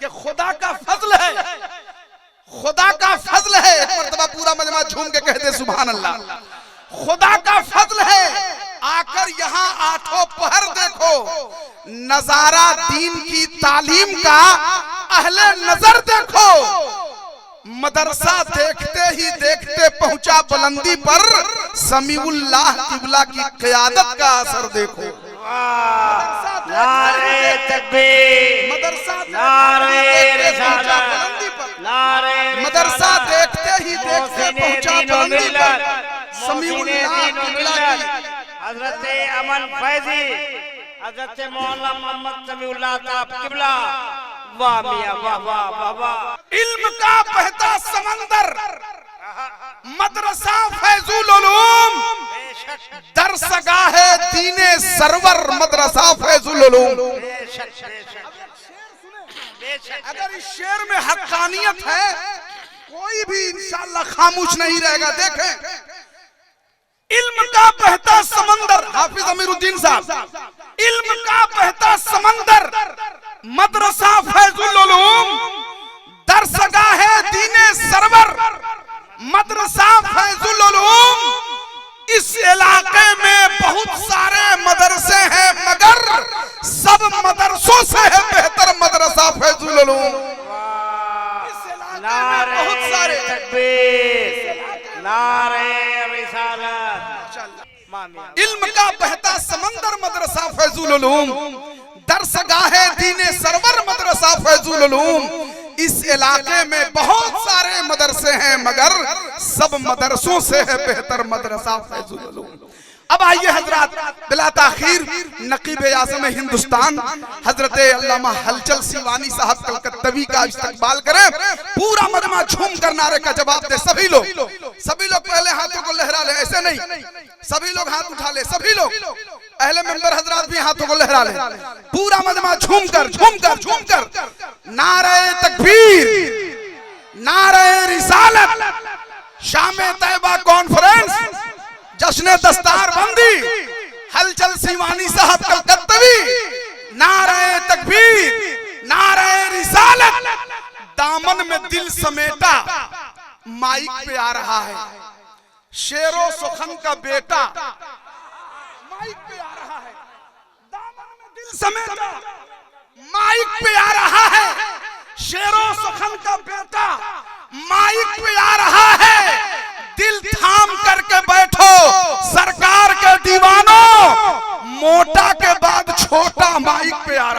कि खुदा का फजल है, खुदा का फजल है। एक मर्तबा पूरा मजमा झूम के कहते सुभान अल्लाह। खुदा का फजल है, आकर यहाँ आठों पहर देखो नजारा दीन की तालीम का, अहले नजर देखो। मदरसा देखते ही देखते पहुंचा बुलंदी पर, समीउल्लाह किबला की क़यादत का असर देखो। नारे तकबीर, नारे रिसालत, नारे मदरसा देखते ही देखते पहुंचा बुलंदी पर, समीउल्लाह किबला की। हजरत अमन फैजी, हजरत मौलाना मोहम्मद समीउल्लाह ताब किबला, वाह मियां वाह वाह वाह वाह। इल्म का बहता समंदर मदरसा फैजुल उलूम, दरसगाहे दीने सरवर मदरसा फैजुल उलूम। अगर इस शेर में हक्कानियत है, कोई भी इंशाअल्लाह खामोश नहीं रहेगा। देखें, इल्म का बहता समंदर, हाफिज अमीरुद्दीन साहब, इल्म का बहता समंदर मदरसा फैजुल उलूम, दरसगाहे दीने सरवर मदरसा फैजुल उलूम। इस इलाके में बहुत सारे मदरसे हैं, मगर सब मदरसों से है बेहतर मदरसा फैजुल उलूम। इस इलाके में बहुत सारे तकबीर, नारे रिसालत। इल्म का बहता समंदर मदरसा फैजुल उलूम, दरसगाहे दीने सरवर मदरसा फैजुल उलूम। इस इलाके में बहुत सारे मदरसे हैं, मगर सब मदरसों से है बेहतर मदरसा फैजुल उलूम। अब आइए हजरात, बिला ताखीर नकीब आज़म हिंदुस्तान हजरत अल्लामा हलचल सीवानी साहब कलकत्तवी का इस्तकबाल करें। पूरा मजमा झूम कर नारे का जवाब दे। सभी लोग पहले हाथों को लहरा ले, ऐसे नहीं, सभी लोग हाथ उठा ले। सभी लोग अहले मेंबर हजरात भी हाथों को लहरा ले। पूरा मजमा झूम कर नारे तकबीर, नारे रिसालत, शामे तैयबा कॉन्फ्रेंस, जश्न दस्तारबंदी, हलचल सीवानी साहब कलकत्तवी, नारे तकबीर, नारे रिसालत। दामन में दिल समेटा माइक पे आ रहा है, शेरो सुखन का बेटा माइक पे आ रहा है। दामन में दिल समेटा माइक पे आ रहा है, शेरो सुखन का बेटा माइक पे आ रहा है। दिल थाम करके बैठो सरकार के दीवानों, मोटा के बाद छोटा माइक पे आ